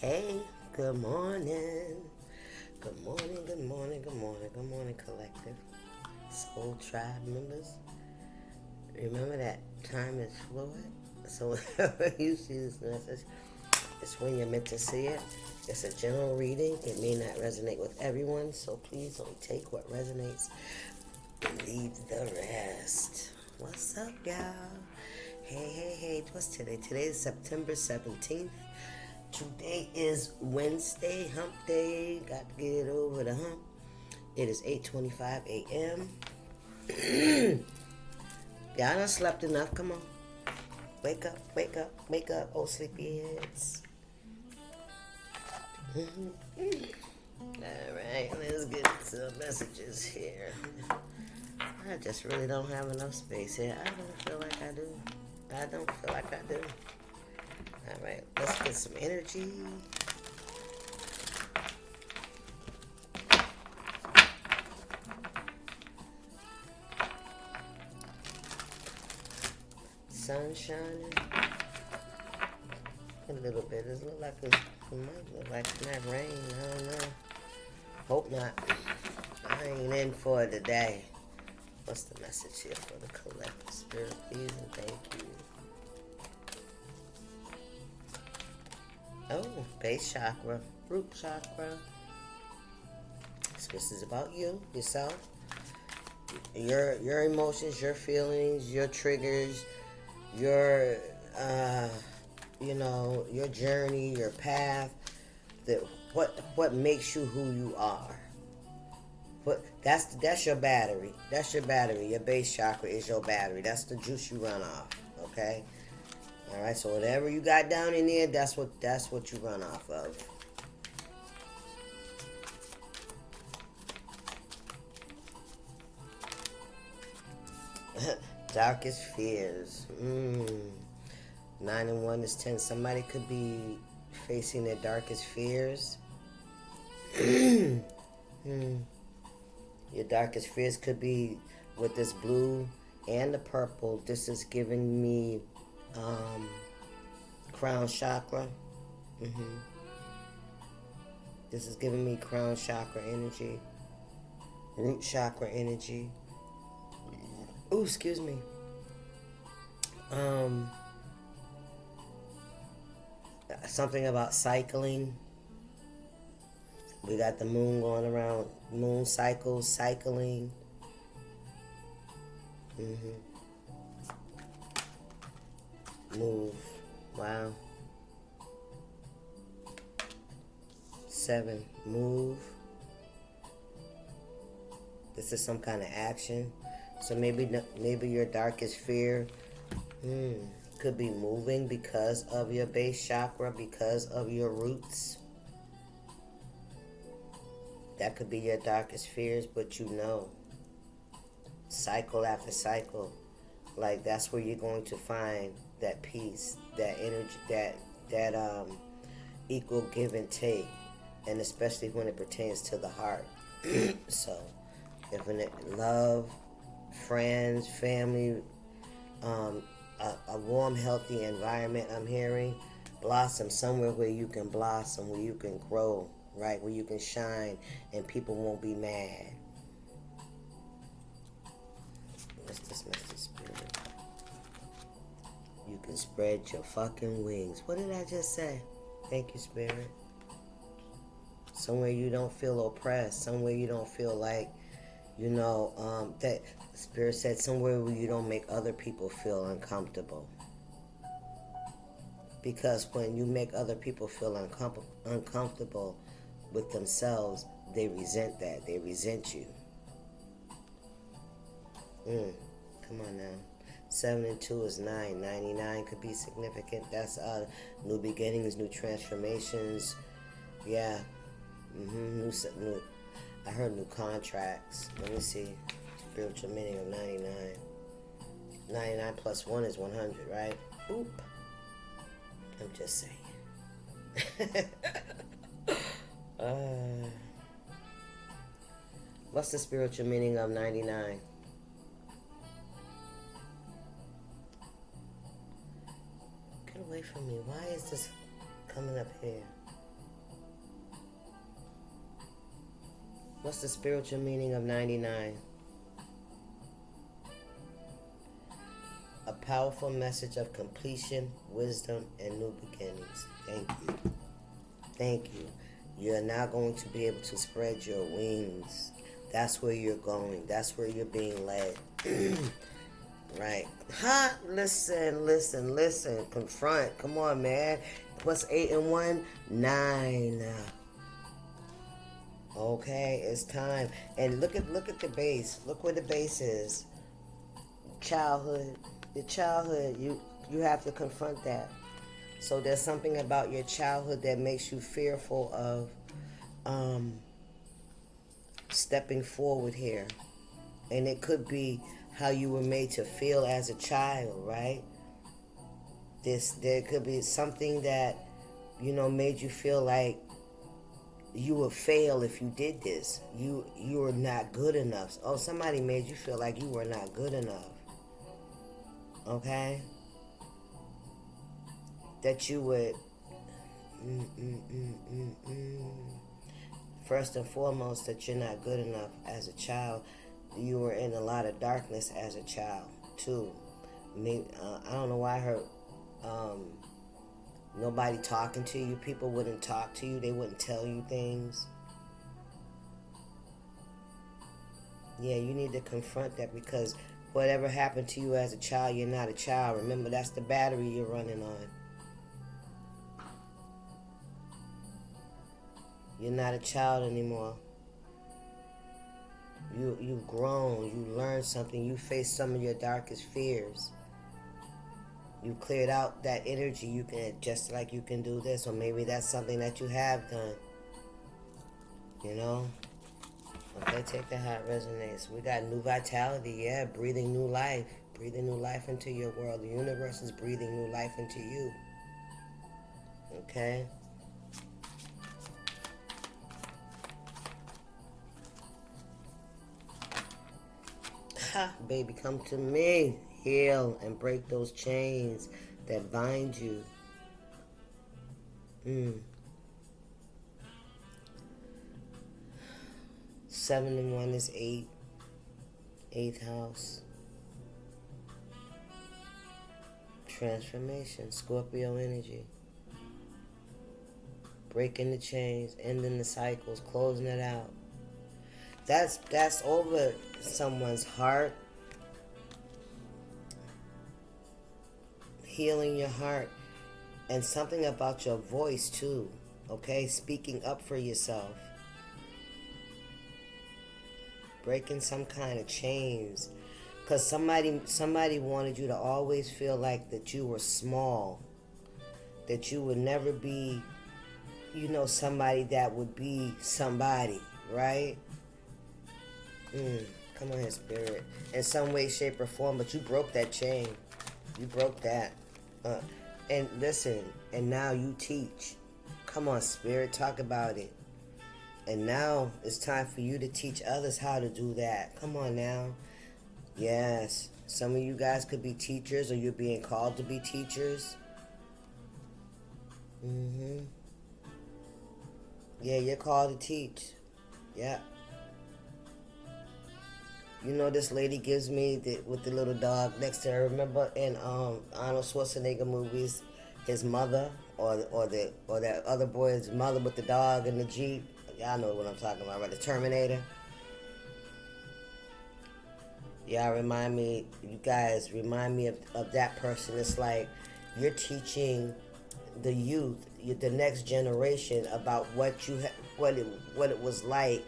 Hey, good morning. Good morning, good morning, good morning, good morning, collective. Soul Tribe members. Remember that time is fluid. So whenever you see this message, it's when you're meant to see it. It's a general reading. It may not resonate with everyone, so please only take what resonates and leave the rest. What's up, y'all? Hey. What's today? Today is September 17th. Today is Wednesday, hump day. Got to get over the hump. It is 8:25 a.m. Y'all done slept enough. Come on. Wake up, wake up, wake up, oh sleepyheads. Alright, let's get some messages here. I just really don't have enough space here. I don't feel like I do. Alright, let's get some energy. Sun shining. A little bit. It might look like it's not rain. I don't know. Hope not. I ain't in for it today. What's the message here for the collective spirit, please and thank you. Oh, base chakra, root chakra. So this is about you, yourself, your emotions, your feelings, your triggers, your your journey, your path. What makes you who you are. That's your battery. That's your battery. Your base chakra is your battery. That's the juice you run off. Okay. All right. So whatever you got down in there, that's what you run off of. Darkest fears. 9 and 1 is 10. Somebody could be facing their darkest fears. Your darkest fears could be with this blue and the purple. This is giving me crown chakra. This is giving me crown chakra energy, root chakra energy. Ooh, excuse me. Something about cycling. We got the moon going around, moon cycles, cycling. Move. Wow. 7. Move. This is some kind of action. So maybe your darkest fear could be moving because of your base chakra, because of your roots. That could be your darkest fears, but cycle after cycle, like that's where you're going to find that peace, that energy, that equal give and take, and especially when it pertains to the heart. So, if love, friends, family, a warm, healthy environment, I'm hearing, blossom somewhere where you can blossom, where you can grow, right, where you can shine, and people won't be mad. What's this message, spirit? You can spread your fucking wings. What did I just say? Thank you, spirit. Somewhere you don't feel oppressed, somewhere you don't feel like, that spirit said somewhere where you don't make other people feel uncomfortable. Because when you make other people feel uncomfortable with themselves, they resent that. They resent you. Come on now. 7 and 2 is 9. 99 could be significant. That's new beginnings, new transformations. Yeah. I heard new contracts. Let me see. Spiritual meaning of 99. 99 plus 1 is 100, right? Oop. I'm just saying. What's the spiritual meaning of 99? Get away from me. Why is this coming up here? What's the spiritual meaning of 99? A powerful message of completion, wisdom, and new beginnings. Thank you. Thank you. You're now going to be able to spread your wings. That's where you're going. That's where you're being led. Right. Ha! Listen. Confront. Come on, man. What's 8 and 1? 9. Okay, it's time. And look at the base. Look where the base is. Childhood. Your childhood. You have to confront that. So there's something about your childhood that makes you fearful of stepping forward here. And it could be how you were made to feel as a child, right? There could be something that, made you feel like you would fail if you did this. You were not good enough. Oh, somebody made you feel like you were not good enough. Okay? That you would first and foremost, that you're not good enough as a child. You were in a lot of darkness as a child too. Maybe, I don't know why I heard nobody talking to you. People wouldn't talk to you. They wouldn't tell you things. Yeah, you need to confront that, because whatever happened to you as a child, you're not a child. Remember, that's the battery you're running on. You're not a child anymore. You've grown. You learned something. You faced some of your darkest fears. You cleared out that energy. You can, just like you can do this, or maybe that's something that you have done. Okay, take that how it resonates. We got new vitality, yeah, breathing new life. Breathing new life into your world. The universe is breathing new life into you. Okay? Ha, baby, come to me. Heal and break those chains that bind you. 7 and 1 is 8. 8th house. Transformation. Scorpio energy. Breaking the chains, ending the cycles, closing it out. That's over someone's heart. Healing your heart. And something about your voice too. Okay? Speaking up for yourself. Breaking some kind of chains. Because somebody wanted you to always feel like that you were small. That you would never be, somebody that would be somebody, right? Come on here, Spirit. In some way, shape, or form, but you broke that chain. You broke that. And listen, and now you teach. Come on, Spirit, talk about it. And now it's time for you to teach others how to do that. Come on now. Yes. Some of you guys could be teachers, or you're being called to be teachers. Yeah, you're called to teach. Yeah. This lady gives me with the little dog next to her. Remember in Arnold Schwarzenegger movies, his mother or that other boy's mother with the dog and the Jeep. Y'all know what I'm talking about, right? The Terminator. Y'all you guys remind me of that person. It's like you're teaching the youth, the next generation, about what it was like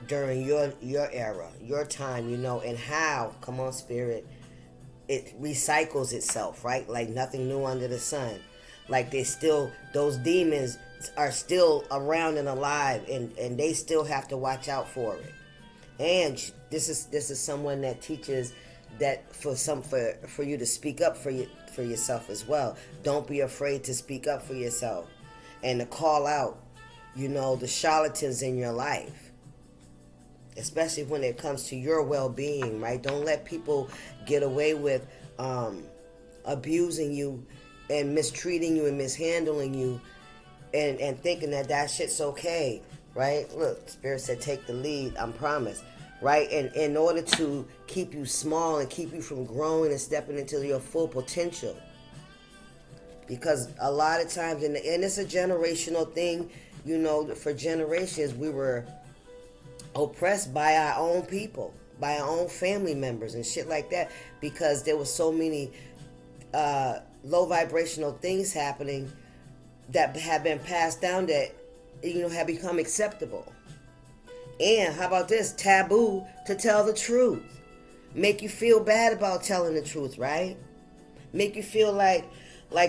during your era, your time, and how, come on, Spirit, it recycles itself, right? Like nothing new under the sun. Like those demons are still around and alive, and they still have to watch out for it. And this is someone that teaches that for you to speak up for yourself as well. Don't be afraid to speak up for yourself and to call out, the charlatans in your life. Especially when it comes to your well-being, right? Don't let people get away with abusing you and mistreating you and mishandling you and thinking that shit's okay. right? Look, Spirit said, take the lead, I promise, right? And in order to keep you small and keep you from growing and stepping into your full potential. Because a lot of times, and it's a generational thing, you know, for generations, we were oppressed by our own people, by our own family members and shit like that, because there was so many low vibrational things happening that have been passed down that, you know, have become acceptable. And how about this? Taboo to tell the truth. Make you feel bad about telling the truth, right? Make you feel like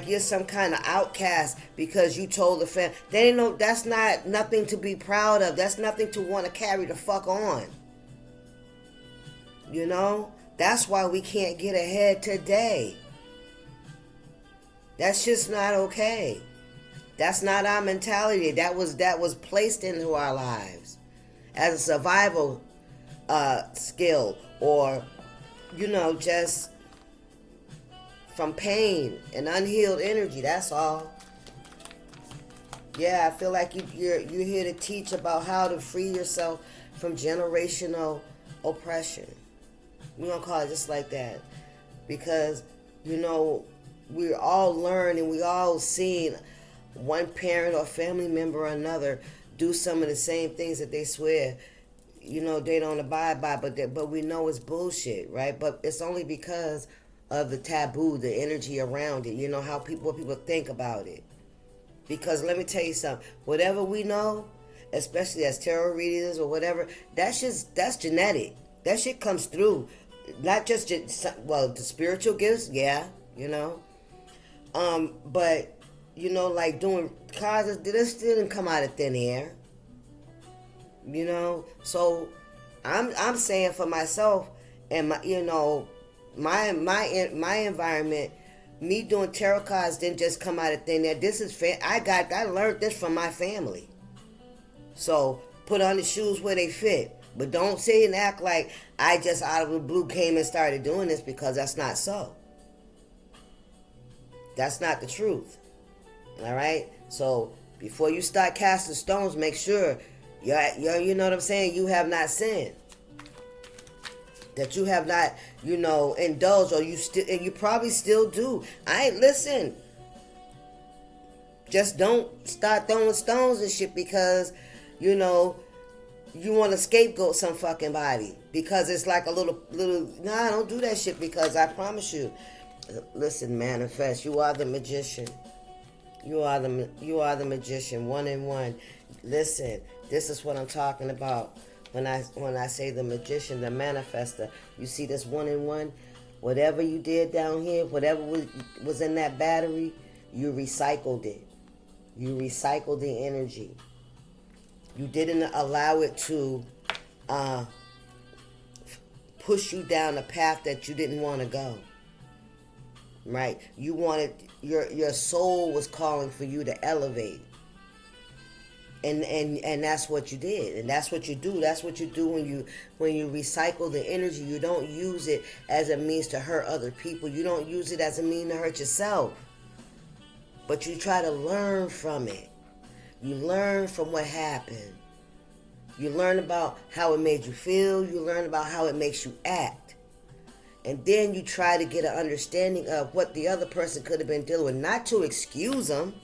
you're some kind of outcast because you told the family. They didn't know. That's not nothing to be proud of. That's nothing to want to carry the fuck on. You know? That's why we can't get ahead today. That's just not okay. That's not our mentality. That was placed into our lives as a survival skill, or, you know, just from pain and unhealed energy. That's all. Yeah, I feel like you're here to teach about how to free yourself from generational oppression. We're gonna call it just like that, because, you know, we all learn and we all seen one parent or family member or another do some of the same things that they swear, you know, they don't abide by, but we know it's bullshit, right? But it's only because of the taboo, the energy around it, you know, what people think about it. Because let me tell you something, whatever we know, especially as tarot readers or whatever, that's genetic. That shit comes through. Not just, the spiritual gifts, yeah, you know. But, you know, like doing causes, this didn't come out of thin air. You know, so I'm saying for myself and my, you know, my environment, me doing tarot cards didn't just come out of thin air. This is I learned this from my family. So put on the shoes where they fit, but don't say and act like I just out of the blue came and started doing this, because that's not so. That's not the truth. All right. So before you start casting stones, make sure you know what I'm saying, you have not sinned. That you have not, you know, indulged, or you probably still do. Listen. Just don't start throwing stones and shit because, you know, you want to scapegoat some fucking body because it's like a little. Nah, don't do that shit, because I promise you. Listen, manifest. You are the magician. You are the magician, one in one. Listen, this is what I'm talking about. When I say the magician, the manifester, you see this one in one? Whatever you did down here, whatever was in that battery, you recycled it. You recycled the energy. You didn't allow it to push you down a path that you didn't want to go. Right? You wanted, your soul was calling for you to elevate. And that's what you did, and that's what you do. That's what you do when you recycle the energy. You don't use it as a means to hurt other people. You don't use it as a means to hurt yourself. But you try to learn from it. You learn from what happened. You learn about how it made you feel. You learn about how it makes you act. And then you try to get an understanding of what the other person could have been dealing with. Not to excuse them,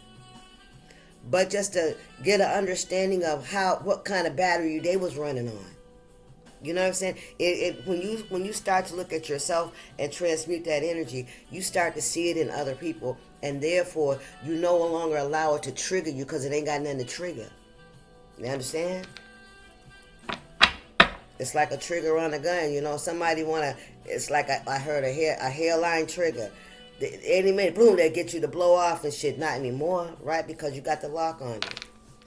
but just to get an understanding of what kind of battery they was running on. You know what I'm saying? When you start to look at yourself and transmute that energy, you start to see it in other people, and therefore you no longer allow it to trigger you because it ain't got nothing to trigger. You understand? It's like a trigger on a gun. You know, it's like I heard a hairline trigger. Any minute, boom, they get you to blow off and shit. Not anymore, right? Because you got the lock on you.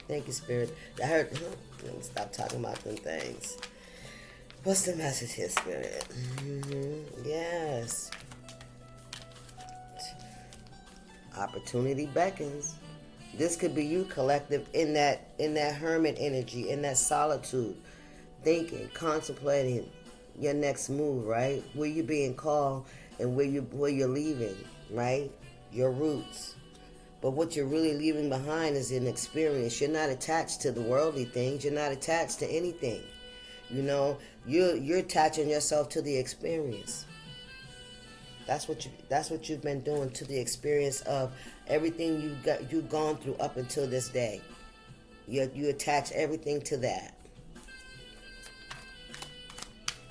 Thank you, Spirit. I heard. Let me stop talking about them things. What's the message here, Spirit? Yes. Opportunity beckons. This could be you, collective, in that hermit energy, in that solitude, thinking, contemplating your next move, right? Where you being called and where you're leaving, right? Your roots. But what you're really leaving behind is an experience. You're not attached to the worldly things. You're not attached to anything. You know, you're attaching yourself to the experience. That's what you've been doing, to the experience of everything you've gone through up until this day. You attach everything to that.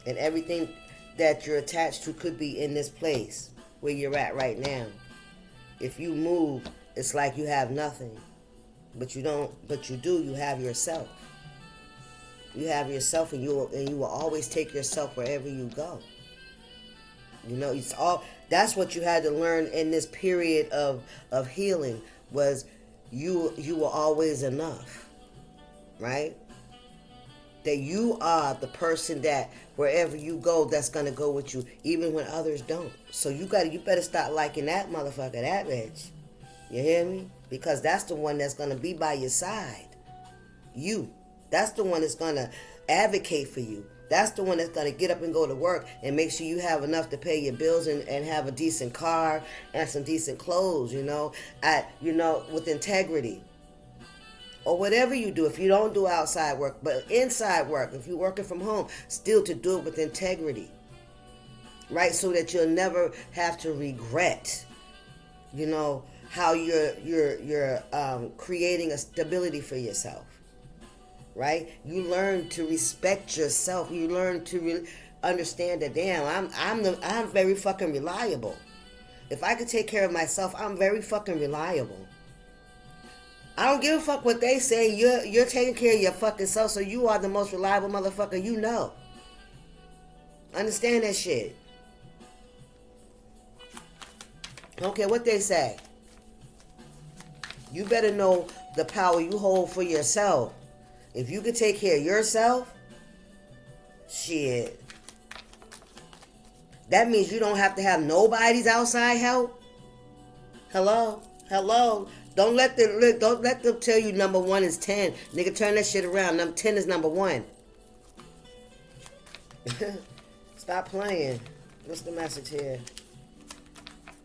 And everything that you're attached to could be in this place where you're at right now. If you move, it's like you have nothing. But you don't, but you do, you have yourself. You have yourself, and you will always take yourself wherever you go. You know, it's all, that's what you had to learn in this period of healing, was you were always enough. Right? That you are the person that wherever you go, that's gonna go with you, even when others don't. So you better start liking that motherfucker, that bitch. You hear me? Because that's the one that's gonna be by your side. You. That's the one that's gonna advocate for you. That's the one that's gonna get up and go to work and make sure you have enough to pay your bills and have a decent car and some decent clothes, with integrity. Or whatever you do, if you don't do outside work, but inside work, if you're working from home, still to do it with integrity, right? So that you'll never have to regret, how you're creating a stability for yourself, right? You learn to respect yourself. You learn to understand that, damn, I'm very fucking reliable. If I could take care of myself, I'm very fucking reliable. I don't give a fuck what they say. You're taking care of your fucking self, so you are the most reliable motherfucker you know. Understand that shit. I don't care what they say. You better know the power you hold for yourself. If you can take care of yourself, shit. That means you don't have to have nobody's outside help. Hello? Don't let them tell you number 1 is 10. Nigga, turn that shit around. Number 10 is number 1. Stop playing. What's the message here?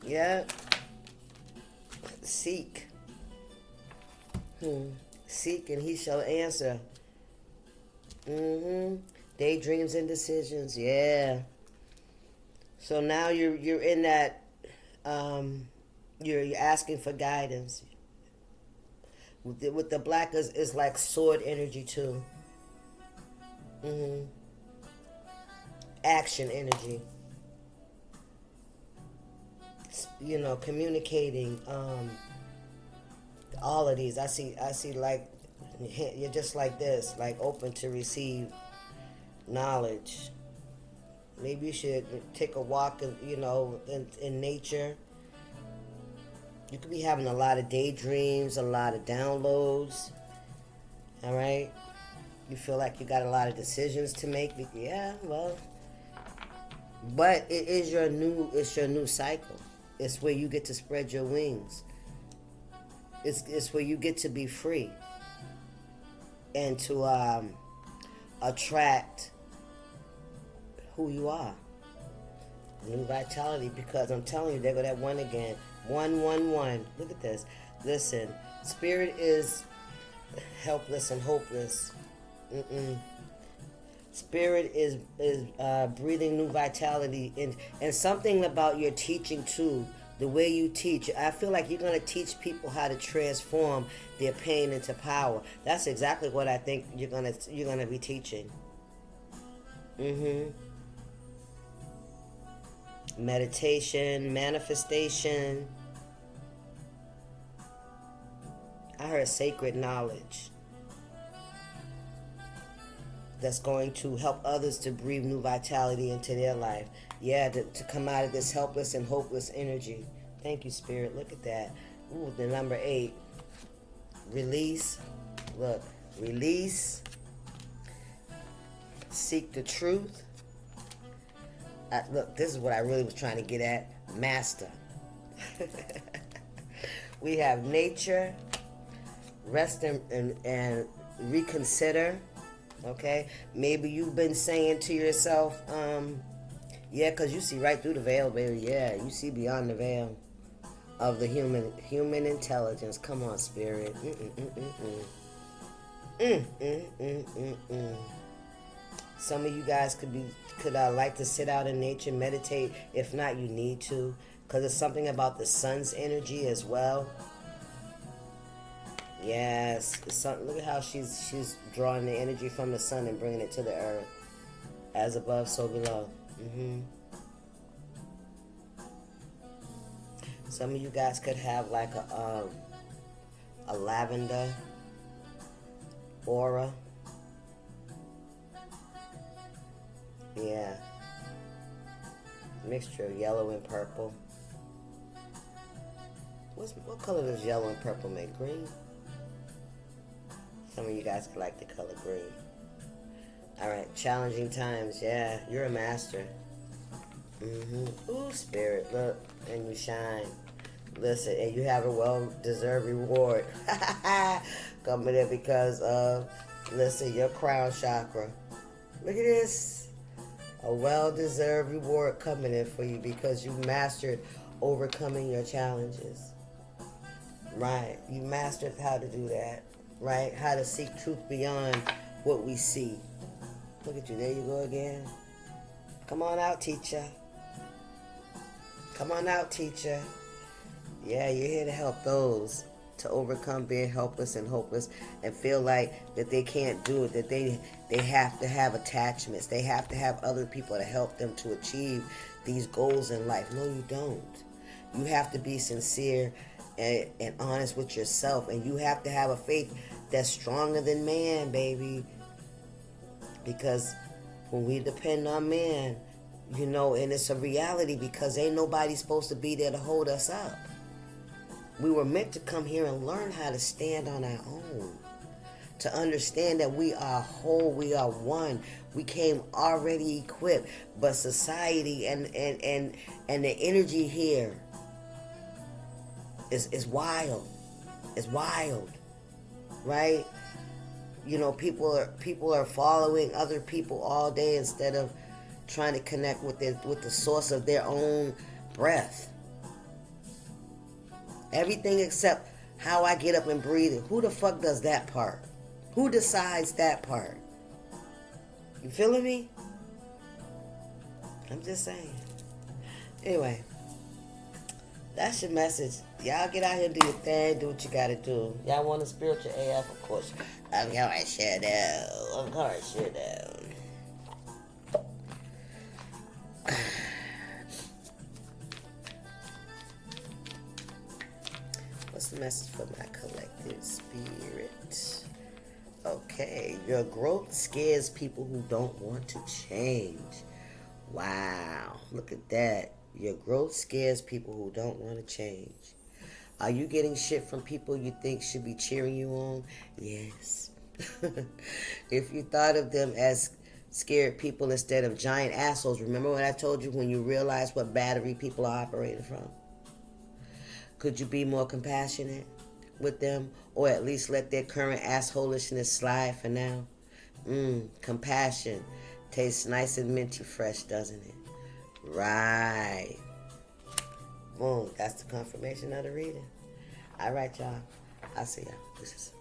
Yeah. Seek. Seek and he shall answer. Daydreams and decisions. Yeah. So now you're in that. You're asking for guidance. With the black is like sword energy too. Action energy. Communicating. All of these. I see like you're just like this, like open to receive knowledge. Maybe you should take a walk in nature. You could be having a lot of daydreams, a lot of downloads. All right? You feel like you got a lot of decisions to make. Yeah, well. But it's your new cycle. It's where you get to spread your wings. It's where you get to be free. And to attract who you are. New vitality, because I'm telling you, there go that 1 again. 111. Look at this. Listen, spirit is helpless and hopeless. Spirit is breathing new vitality, and something about your teaching too. The way you teach, I feel like you're gonna teach people how to transform their pain into power. That's exactly what I think you're gonna be teaching. Meditation, manifestation. I heard sacred knowledge that's going to help others to breathe new vitality into their life. Yeah, to come out of this helpless and hopeless energy. Thank you, Spirit. Look at that. Ooh, the number 8. Release. Look, release. Seek the truth. Look, this is what I really was trying to get at. Master. We have nature. Rest and reconsider. Okay? Maybe you've been saying to yourself, yeah, because you see right through the veil, baby. Yeah, you see beyond the veil. of the human intelligence. Come on, spirit. Some of you guys could like to sit out in nature, meditate. If not, you need to, because it's something about the sun's energy as well. Yes, look at how she's drawing the energy from the sun and bringing it to the earth. As above, so below. Some of you guys could have like a lavender aura. Yeah. Mixture of yellow and purple. What color does yellow and purple make? Green? Some of you guys could like the color green. Alright, challenging times. Yeah, you're a master. Ooh, spirit, look, and you shine. Listen, and you have a well-deserved reward coming in because of, listen, your crown chakra. Look at this. A well-deserved reward coming in for you because you mastered overcoming your challenges. Right, you mastered how to do that. Right, how to seek truth beyond what we see. Look at you, there you go again. Come on out, teacher. Come on out, teacher. Yeah, you're here to help those to overcome being helpless and hopeless and feel like that they can't do it, that they have to have attachments. They have to have other people to help them to achieve these goals in life. No, you don't. You have to be sincere and honest with yourself, and you have to have a faith that's stronger than man, baby. Because when we depend on man, and it's a reality because ain't nobody supposed to be there to hold us up. We were meant to come here and learn how to stand on our own, to understand that we are whole, we are one. We came already equipped, but society and the energy here is wild. It's wild, right? People are following other people all day instead of trying to connect with the source of their own breath. Everything except how I get up and breathe. Who the fuck does that part? Who decides that part? You feeling me? I'm just saying. Anyway, that's your message. Y'all get out here and do your thing. Do what you gotta do. Y'all want a spiritual AF? Of course. I'm going to share down. I'm going to share down. What's the message for my collective spirit? Okay. Your growth scares people who don't want to change. Wow. Look at that. Your growth scares people who don't want to change. Are you getting shit from people you think should be cheering you on? Yes. If you thought of them as scared people instead of giant assholes, remember what I told you when you realize what battery people are operating from? Could you be more compassionate with them, or at least let their current assholishness slide for now? Compassion tastes nice and minty fresh, doesn't it? Right. Boom. That's the confirmation of the reading. All right, y'all. I'll see y'all. This is